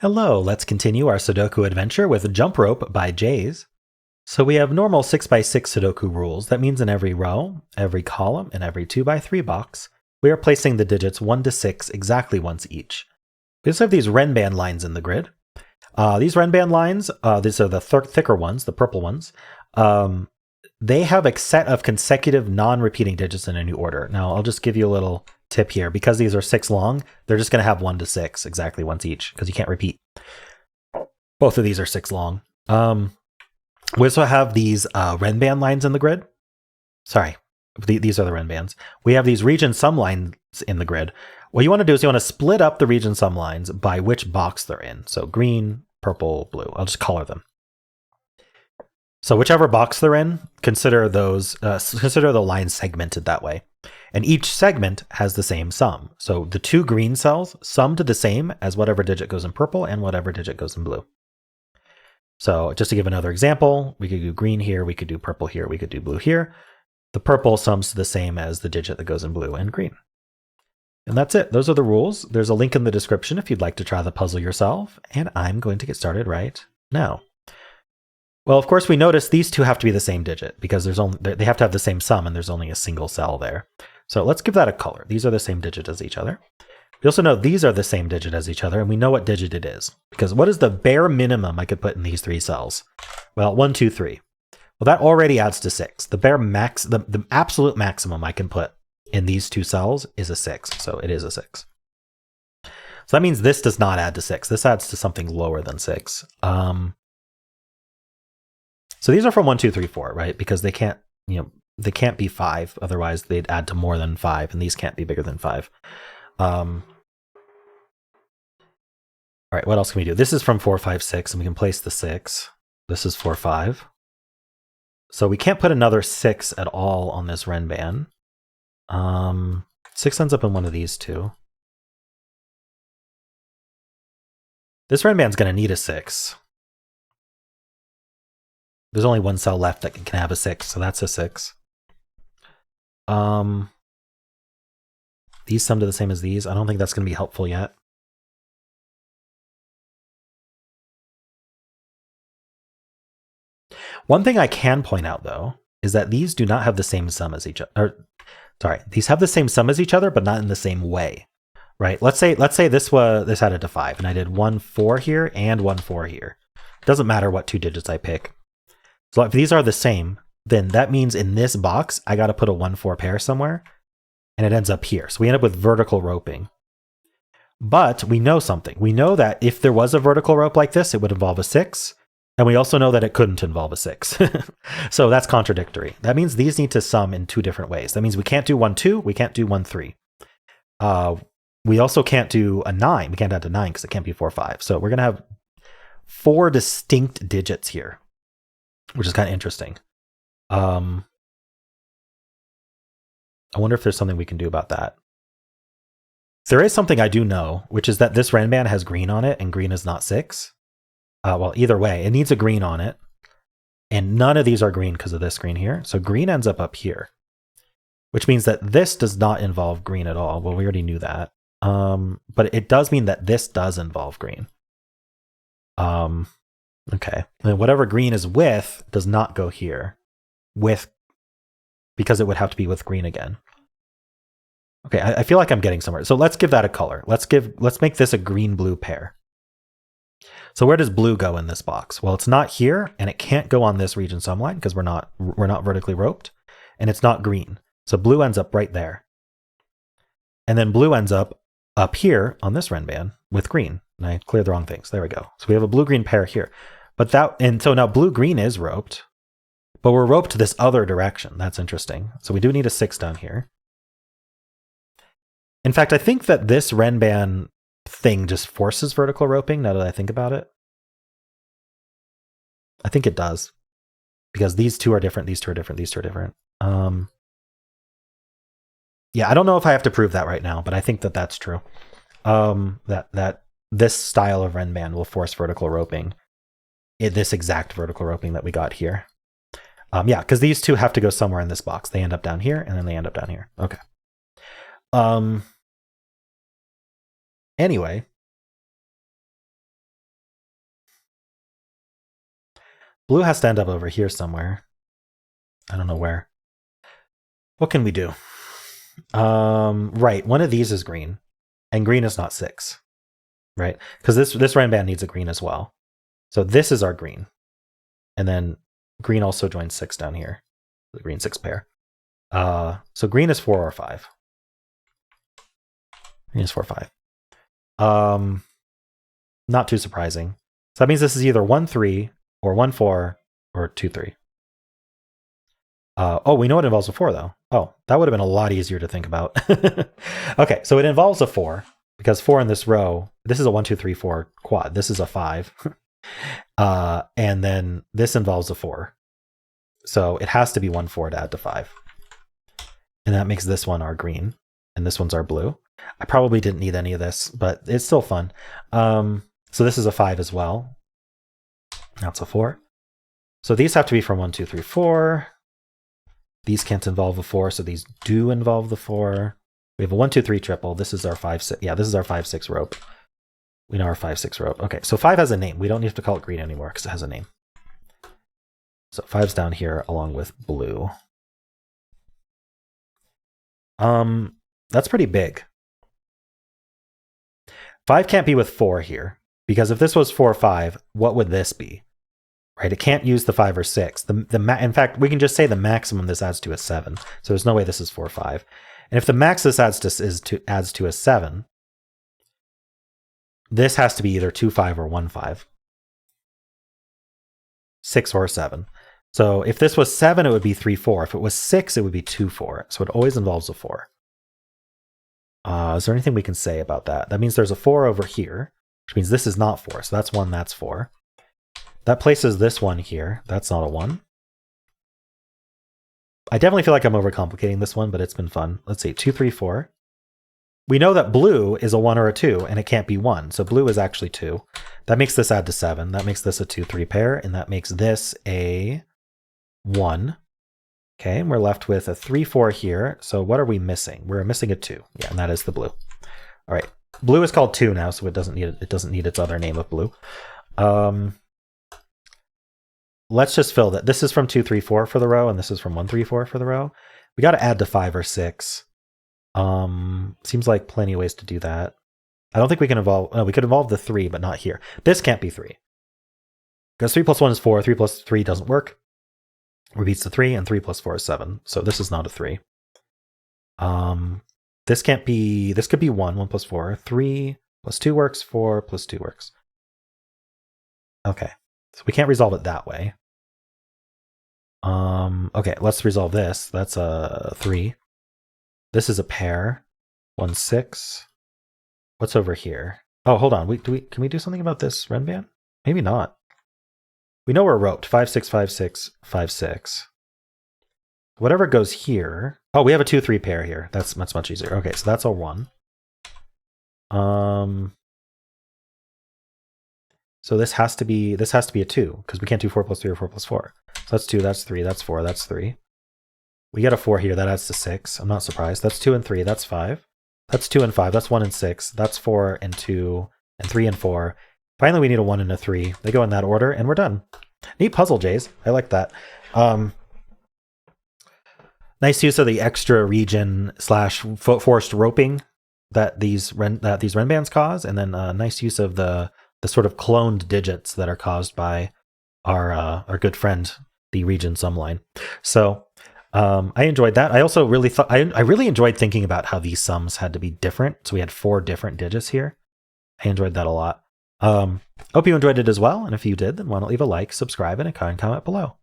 Hello, let's continue our Sudoku adventure with Jump Rope by Jaze. So we have normal 6x6 Sudoku rules. That means in every row, every column, and every 2x3 box, we are placing the digits 1 to 6 exactly once each. We also have these Renban lines in the grid. These Renban lines, these are the thicker ones, the purple ones. They have a set of consecutive non-repeating digits in a new order. Now, I'll just give you a little tip here. Because these are 6 long, they're just going to have 1 to 6 exactly once each, because you can't repeat. Both of these are 6 long. We also have these Renban lines in the grid. Sorry, these are the Renbans. We have these region sum lines in the grid. What you want to do is you want to split up the region sum lines by which box they're in. So green, purple, blue. I'll just color them. So whichever box they're in, consider those. Consider the lines segmented that way. And each segment has the same sum. So the 2 green cells sum to the same as whatever digit goes in purple and whatever digit goes in blue. So just to give another example, we could do green here, we could do purple here, we could do blue here. The purple sums to the same as the digit that goes in blue and green. And that's it. Those are the rules. There's a link in the description if you'd like to try the puzzle yourself. And I'm going to get started right now. Well, of course, we notice these two have to be the same digit because they have to have the same sum and there's only a single cell there. So let's give that a color. These are the same digit as each other. We also know these are the same digit as each other, and we know what digit it is. Because what is the bare minimum I could put in these 3 cells? Well, 1, 2, 3. Well, that already adds to 6. The bare max, the absolute maximum I can put in these 2 cells is a 6. So it is a 6. So that means this does not add to 6. This adds to something lower than 6. So these are from 1, 2, 3, 4, right? Because they can't, they can't be 5. Otherwise, they'd add to more than 5, and these can't be bigger than 5. All right, what else can we do? This is from 4, 5, 6, and we can place the 6. This is 4, 5. So we can't put another 6 at all on this Renban. 6 ends up in one of these 2. This Renban's going to need a 6. There's only 1 cell left that can have a 6, so that's a 6. These sum to the same as these. I don't think that's going to be helpful yet. One thing I can point out, though, is that these do not have the same sum as each other. Sorry, these have the same sum as each other, but not in the same way, right? Let's say this added to 5, and I did 1, 4 here and 1, 4 here. It doesn't matter what 2 digits I pick. So if these are the same, then that means in this box, I got to put a 1, 4 pair somewhere, and it ends up here. So we end up with vertical roping. But we know something. We know that if there was a vertical rope like this, it would involve a 6. And we also know that it couldn't involve a 6. So that's contradictory. That means these need to sum in 2 different ways. That means we can't do 1, 2. We can't do 1, 3. We also can't do a 9. We can't add to 9 because it can't be 4, 5. So we're going to have 4 distinct digits here, which is kind of interesting. I wonder if there's something we can do about that. There is something I do know, which is that this Renban has green on it, and green is not 6. Well, either way, it needs a green on it, and none of these are green because of this green here. So green ends up here, which means that this does not involve green at all. Well, we already knew that. But it does mean that this does involve green. Okay, and whatever green is with does not go here, because it would have to be with green again. Okay, I feel like I'm getting somewhere. So let's give that a color. Let's make this a green-blue pair. So where does blue go in this box? Well, it's not here, and it can't go on this region sum line because we're not vertically roped, and it's not green. So blue ends up right there, and then blue ends up here on this Renban with green. And I cleared the wrong things. There we go. So we have a blue-green pair here. And so now blue-green is roped, but we're roped this other direction. That's interesting. So we do need a 6 down here. In fact, I think that this Renban thing just forces vertical roping, now that I think about it. I think it does. Because these 2 are different, these 2 are different, these 2 are different. Yeah, I don't know if I have to prove that right now, but I think that that's true. That this style of Renban will force vertical roping. This exact vertical roping that we got here. Yeah, because these 2 have to go somewhere in this box. They end up down here, and then they end up down here. Okay. Anyway, Blue has to end up over here somewhere. I don't know where. What can we do? Right, one of these is green, and green is not 6, right? Because this red band needs a green as well. So this is our green, and then green also joins 6 down here, the green 6 pair. So green is 4 or 5. Green is 4 or 5. Not too surprising. So that means this is either 1-3 or 1-4 or 2-3. Oh, we know it involves a 4 though. Oh, that would have been a lot easier to think about. Okay, so it involves a 4 because 4 in this row, this is a 1, 2, 3, 4 quad. This is a 5. And then this involves a 4. So it has to be 1, 4 to add to 5. And that makes this one our green, and this one's our blue. I probably didn't need any of this, but it's still fun. So this is a 5 as well. That's a 4. So these have to be from 1, 2, 3, 4. These can't involve a 4, so these do involve the 4. We have a 1, 2, 3 triple. This is our 5, 6. Yeah, this is our 5, 6 rope. We know our 5, 6 rope. Okay, so 5 has a name. We don't need to call it green anymore because it has a name. So 5's down here along with blue. That's pretty big. 5 can't be with 4 here, because if this was 4, 5, what would this be? Right? It can't use the 5 or 6. In fact, we can just say the maximum this adds to is 7. So there's no way this is 4, 5. And if the max this adds to is 7, this has to be either 2, 5 or 1, 5. 6 or 7. So if this was 7, it would be 3, 4. If it was 6, it would be 2, 4. So it always involves a 4. Is there anything we can say about that? That means there's a 4 over here, which means this is not 4. So that's 1, that's 4. That places this one here. That's not a 1. I definitely feel like I'm overcomplicating this one, but it's been fun. Let's see, 2, 3, 4. We know that blue is a 1 or a 2, and it can't be 1. So blue is actually 2. That makes this add to 7. That makes this a 2, 3 pair, and that makes this a 1. Okay, and we're left with a 3, 4 here. So what are we missing? We're missing a 2. Yeah, and that is the blue. All right, blue is called 2 now, so it doesn't need its other name of blue. Let's just fill that. This is from 2, 3, 4 for the row, and this is from 1, 3, 4 for the row. We got to add to 5 or 6. Seems like plenty of ways to do that. I don't think we can involve. No, we could involve the 3, but not here. This can't be 3 because 3 plus 1 is 4. 3 plus 3 doesn't work. Repeats the 3, and 3 plus 4 is 7. So this is not a 3. This can't be. This could be 1. 1 plus 4. 3 plus 2 works. 4 plus 2 works. Okay, so we can't resolve it that way. Okay, let's resolve this. That's a 3. This is a pair. 1, 6. What's over here? Oh, hold on. Can we do something about this red band? Maybe not. We know we're roped. 5, 6, 5, 6, 5, 6. Whatever goes here. Oh, we have a 2, 3 pair here. That's much easier. Okay, so that's a 1. So this has to be a 2 because we can't do 4 plus 3 or 4 plus 4. So that's 2. That's 3. That's 4. That's 3. We get a 4 here. That adds to 6. I'm not surprised. That's 2 and 3. That's 5. That's 2 and 5. That's 1 and 6. That's 4 and 2 and 3 and 4. Finally, we need a 1 and a 3. They go in that order, and we're done. Neat puzzle, Jaze. I like that. Nice use of the extra region / forced roping that these Ren bands cause, and then nice use of the sort of cloned digits that are caused by our good friend, the region sumline. So I enjoyed that. I also really thought I really enjoyed thinking about how these sums had to be different. So we had 4 different digits here. I enjoyed that a lot. Hope you enjoyed it as well. And if you did, then why don't leave a like, subscribe, and a kind comment below.